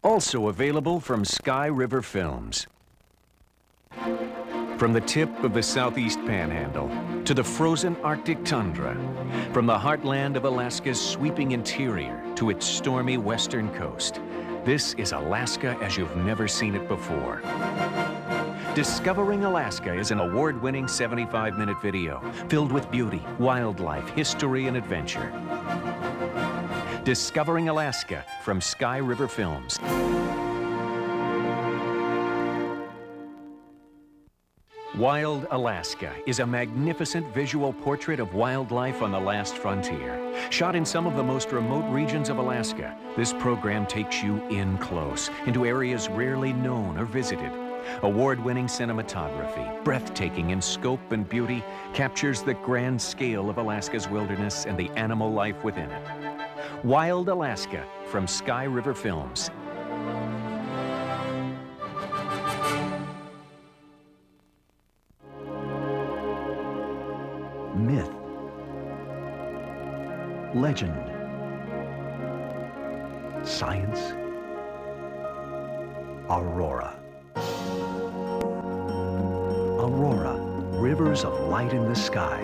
Also available from Sky River Films. From the tip of the southeast panhandle to the frozen Arctic tundra, from the heartland of Alaska's sweeping interior to its stormy western coast, this is Alaska as you've never seen it before. Discovering Alaska is an award-winning 75-minute video filled with beauty, wildlife, history, and adventure. Discovering Alaska from Sky River Films. Wild Alaska is a magnificent visual portrait of wildlife on the last frontier. Shot in some of the most remote regions of Alaska, this program takes you in close, into areas rarely known or visited. Award-winning cinematography, breathtaking in scope and beauty, captures the grand scale of Alaska's wilderness and the animal life within it. Wild Alaska from Sky River Films. Myth, legend, science, aurora. Aurora, rivers of light in the sky.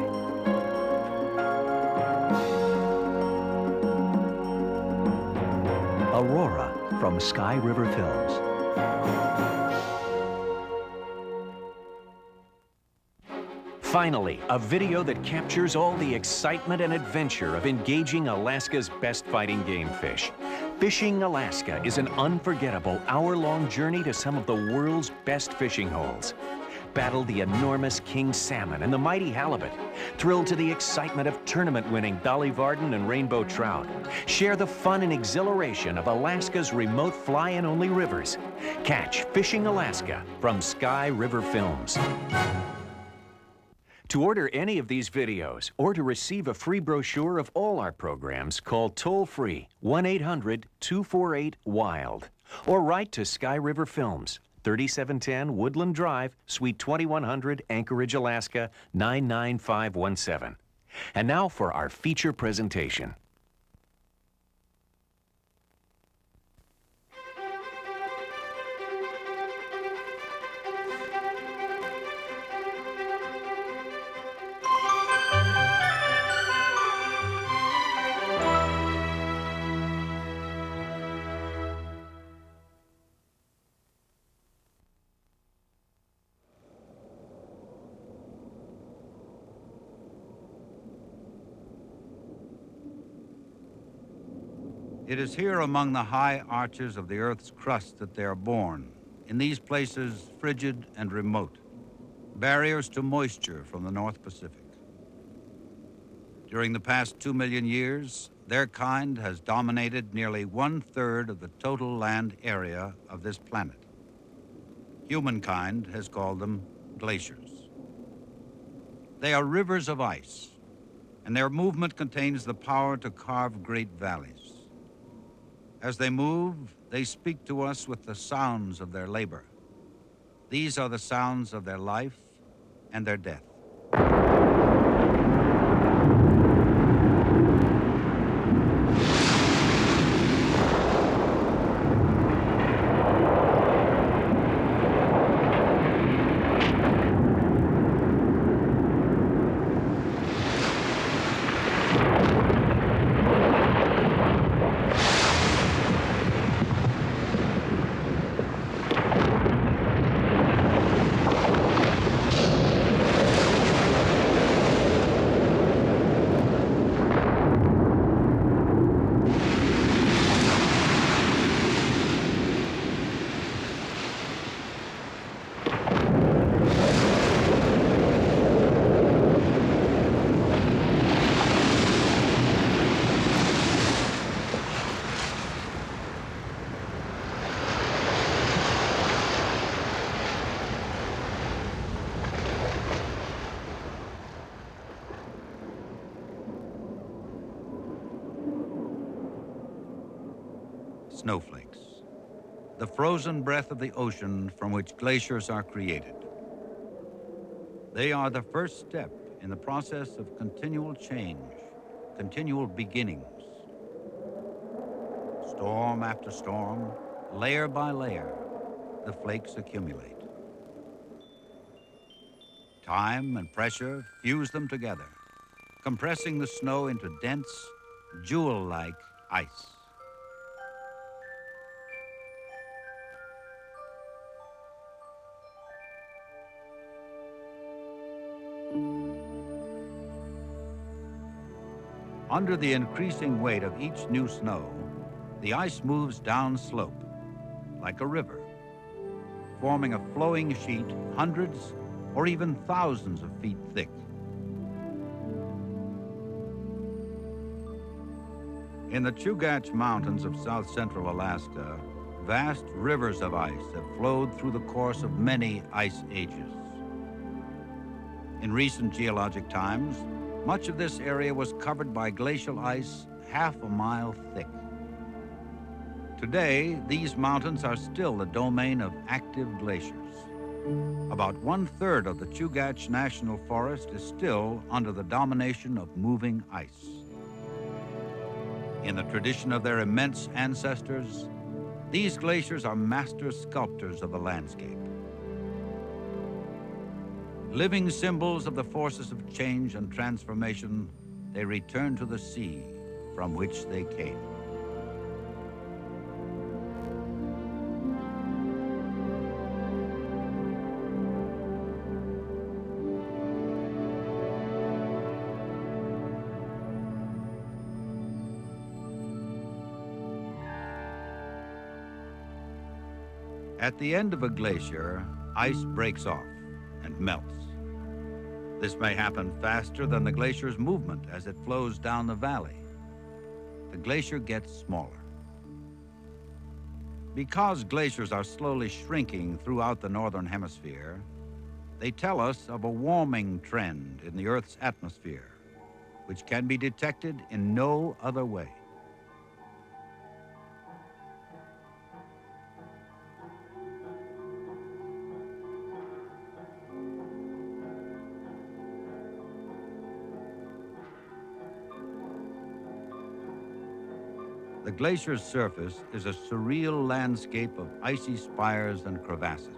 Aurora from Sky River Films. Finally, a video that captures all the excitement and adventure of engaging Alaska's best fighting game fish. Fishing Alaska is an unforgettable hour-long journey to some of the world's best fishing holes. Battle the enormous king salmon and the mighty halibut. Thrill to the excitement of tournament-winning Dolly Varden and rainbow trout. Share the fun and exhilaration of Alaska's remote fly-in-only rivers. Catch Fishing Alaska from Sky River Films. To order any of these videos or to receive a free brochure of all our programs, call toll-free 1-800-248-WILD or write to Sky River Films, 3710 Woodland Drive, Suite 2100, Anchorage, Alaska, 99517. And now for our feature presentation. It is here among the high arches of the Earth's crust that they are born, in these places frigid and remote, barriers to moisture from the North Pacific. During the past 2 million years, their kind has dominated nearly 1/3 of the total land area of this planet. Humankind has called them glaciers. They are rivers of ice, and their movement contains the power to carve great valleys. As they move, they speak to us with the sounds of their labor. These are the sounds of their life and their death. Snowflakes, the frozen breath of the ocean from which glaciers are created. They are the first step in the process of continual change, continual beginnings. Storm after storm, Layer by layer, the flakes accumulate. Time and pressure fuse them together, compressing the snow into dense, jewel-like ice. Under the increasing weight of each new snow, the ice moves down slope, like a river, forming a flowing sheet hundreds or even thousands of feet thick. In the Chugach Mountains of south-central Alaska, vast rivers of ice have flowed through the course of many ice ages. In recent geologic times, much of this area was covered by glacial ice half a mile thick. Today, these mountains are still the domain of active glaciers. About 1/3 of the Chugach National Forest is still under the domination of moving ice. In the tradition of their immense ancestors, these glaciers are master sculptors of the landscape. Living symbols of the forces of change and transformation, they return to the sea from which they came. At the end of a glacier, ice breaks off and melts. This may happen faster than the glacier's movement as it flows down the valley. The glacier gets smaller. Because glaciers are slowly shrinking throughout the northern hemisphere, they tell us of a warming trend in the Earth's atmosphere, which can be detected in no other way. The glacier's surface is a surreal landscape of icy spires and crevasses.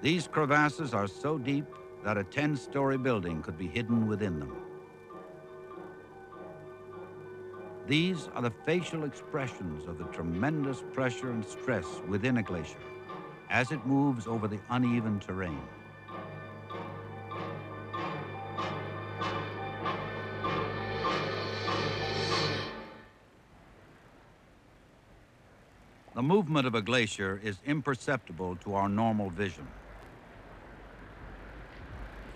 These crevasses are so deep that a 10-story building could be hidden within them. These are the facial expressions of the tremendous pressure and stress within a glacier as it moves over the uneven terrain. The movement of a glacier is imperceptible to our normal vision.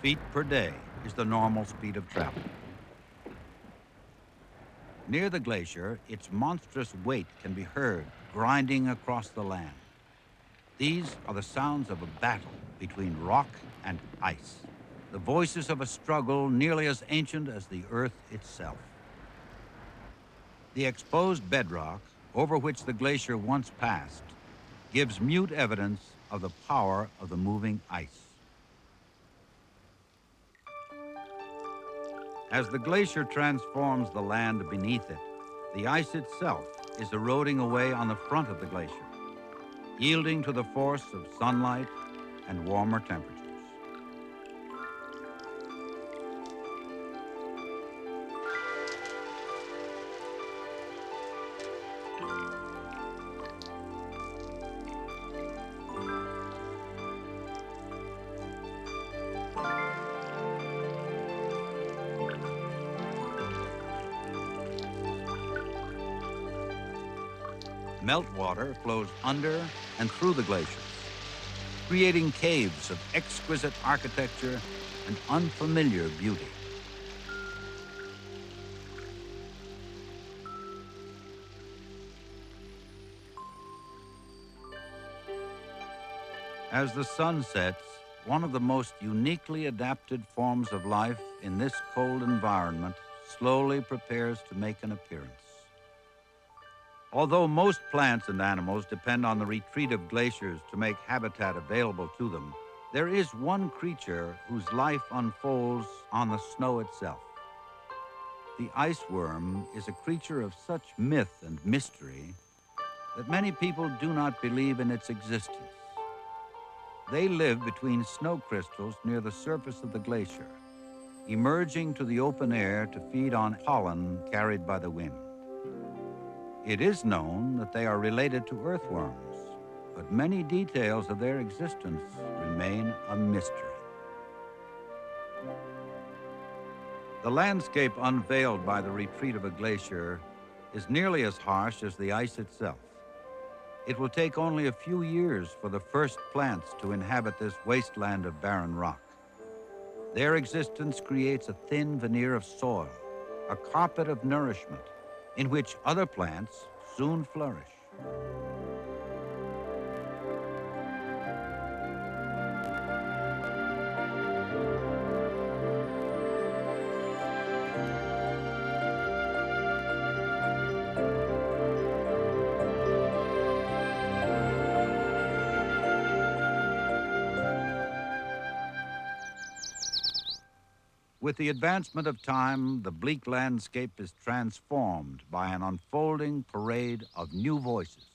Feet per day is the normal speed of travel. Near the glacier, its monstrous weight can be heard grinding across the land. These are the sounds of a battle between rock and ice, the voices of a struggle nearly as ancient as the Earth itself. The exposed bedrock over which the glacier once passed gives mute evidence of the power of the moving ice. As the glacier transforms the land beneath it, the ice itself is eroding away on the front of the glacier, yielding to the force of sunlight and warmer temperatures. Meltwater flows under and through the glaciers, creating caves of exquisite architecture and unfamiliar beauty. As the sun sets, one of the most uniquely adapted forms of life in this cold environment slowly prepares to make an appearance. Although most plants and animals depend on the retreat of glaciers to make habitat available to them, there is one creature whose life unfolds on the snow itself. The ice worm is a creature of such myth and mystery that many people do not believe in its existence. They live between snow crystals near the surface of the glacier, emerging to the open air to feed on pollen carried by the wind. It is known that they are related to earthworms, but many details of their existence remain a mystery. The landscape unveiled by the retreat of a glacier is nearly as harsh as the ice itself. It will take only a few years for the first plants to inhabit this wasteland of barren rock. Their existence creates a thin veneer of soil, a carpet of nourishment, in which other plants soon flourish. With the advancement of time, the bleak landscape is transformed by an unfolding parade of new voices.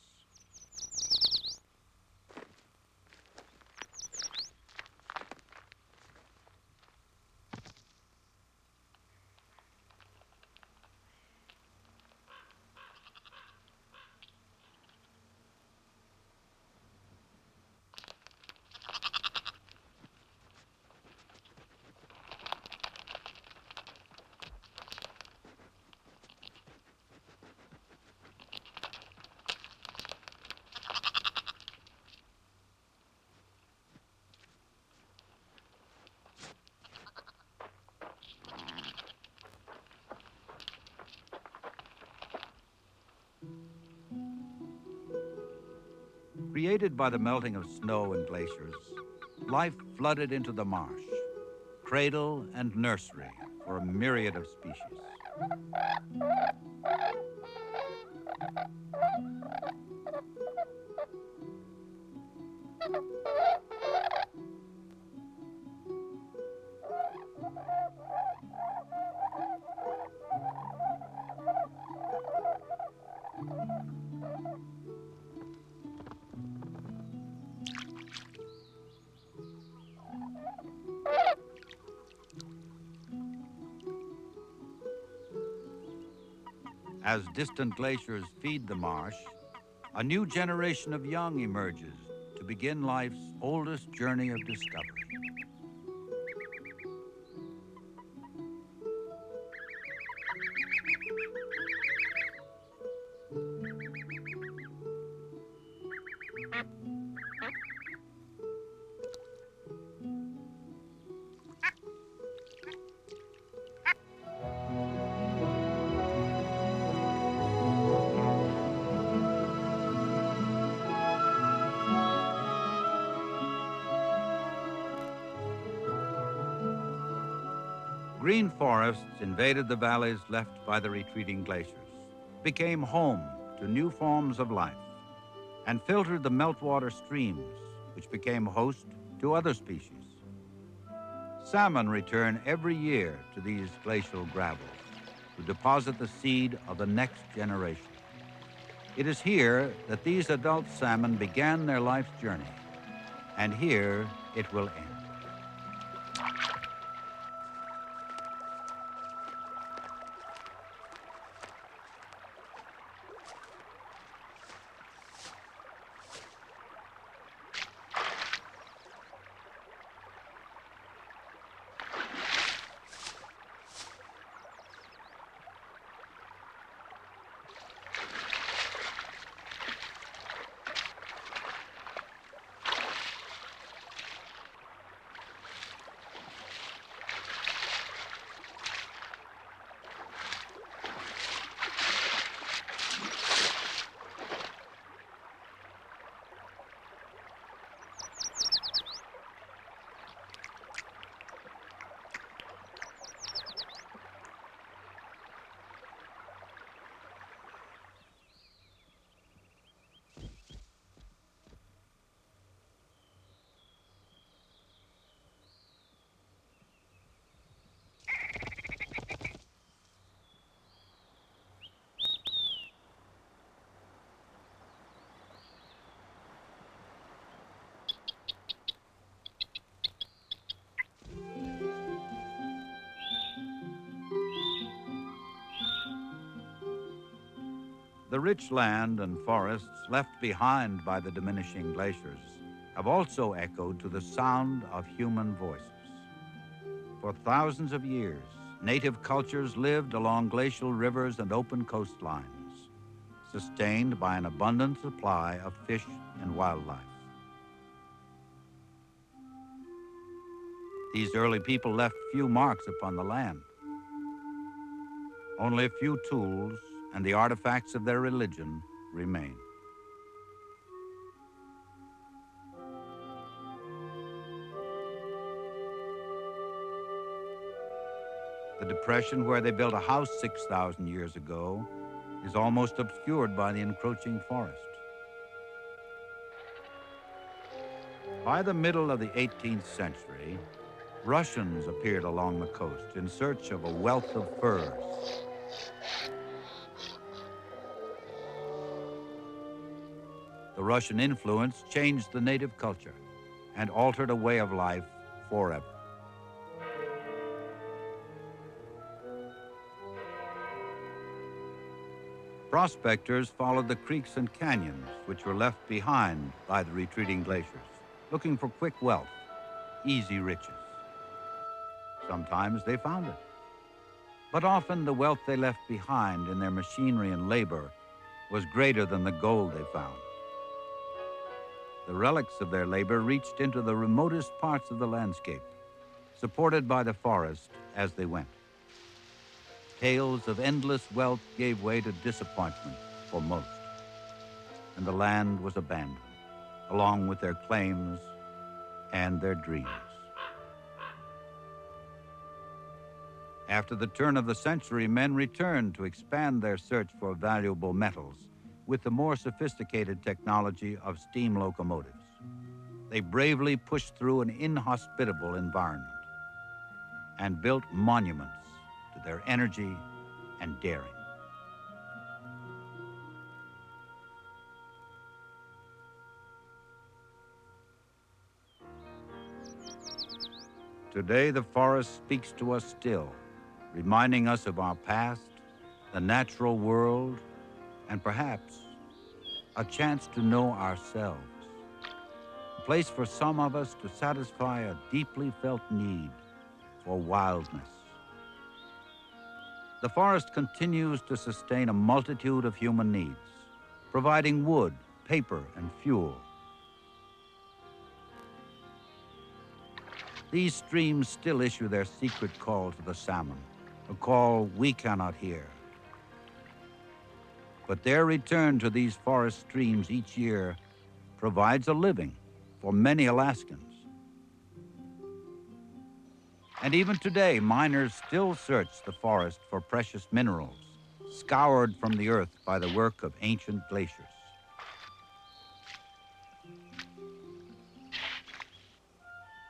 Created by the melting of snow and glaciers, life flooded into the marsh, cradle and nursery for a myriad of species. As distant glaciers feed the marsh, a new generation of young emerges to begin life's oldest journey of discovery. Green forests invaded the valleys left by the retreating glaciers, became home to new forms of life, and filtered the meltwater streams, which became host to other species. Salmon return every year to these glacial gravels to deposit the seed of the next generation. It is here that these adult salmon began their life's journey, and here it will end. The rich land and forests left behind by the diminishing glaciers have also echoed to the sound of human voices. For thousands of years, native cultures lived along glacial rivers and open coastlines, sustained by an abundant supply of fish and wildlife. These early people left few marks upon the land. Only a few tools and the artifacts of their religion remain. The depression where they built a house 6,000 years ago is almost obscured by the encroaching forest. By the middle of the 18th century, Russians appeared along the coast in search of a wealth of furs. The Russian influence changed the native culture and altered a way of life forever. Prospectors followed the creeks and canyons which were left behind by the retreating glaciers, looking for quick wealth, easy riches. Sometimes they found it, but often the wealth they left behind in their machinery and labor was greater than the gold they found. The relics of their labor reached into the remotest parts of the landscape, supported by the forest as they went. Tales of endless wealth gave way to disappointment for most, and the land was abandoned, along with their claims and their dreams. After the turn of the century, men returned to expand their search for valuable metals with the more sophisticated technology of steam locomotives. They bravely pushed through an inhospitable environment and built monuments to their energy and daring. Today, the forest speaks to us still, reminding us of our past, the natural world, and perhaps a chance to know ourselves. A place for some of us to satisfy a deeply felt need for wildness. The forest continues to sustain a multitude of human needs, providing wood, paper, and fuel. These streams still issue their secret call to the salmon, a call we cannot hear. But their return to these forest streams each year provides a living for many Alaskans. And even today, miners still search the forest for precious minerals, scoured from the earth by the work of ancient glaciers.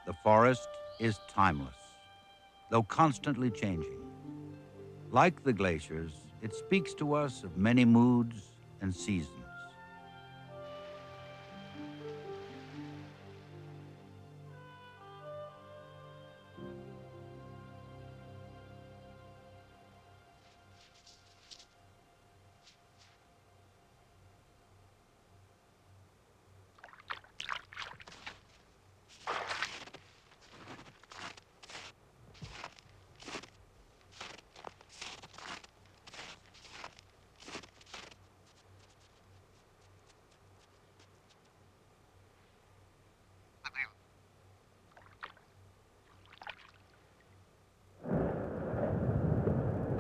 The forest is timeless, though constantly changing. Like the glaciers, it speaks to us of many moods and seasons.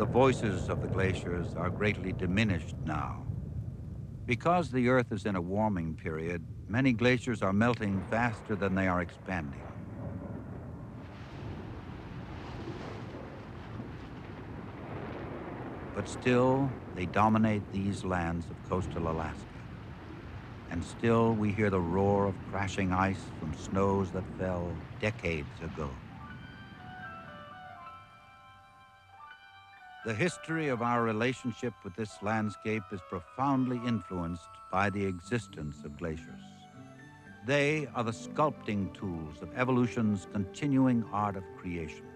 The voices of the glaciers are greatly diminished now. Because the Earth is in a warming period, many glaciers are melting faster than they are expanding. But still, they dominate these lands of coastal Alaska. And still, we hear the roar of crashing ice from snows that fell decades ago. The history of our relationship with this landscape is profoundly influenced by the existence of glaciers. They are the sculpting tools of evolution's continuing art of creation.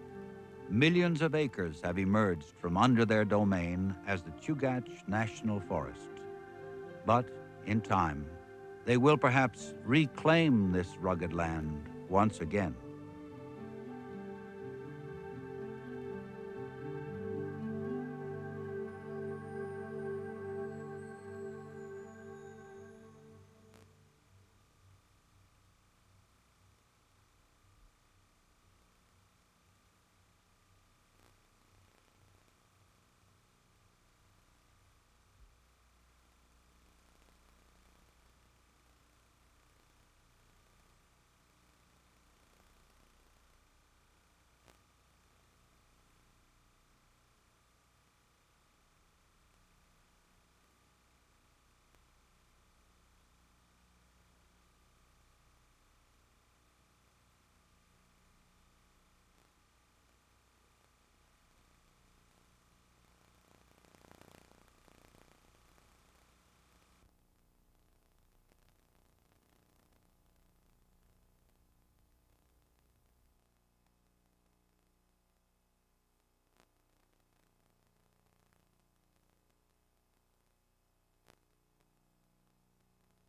Millions of acres have emerged from under their domain as the Chugach National Forest, But in time, they will perhaps reclaim this rugged land once again.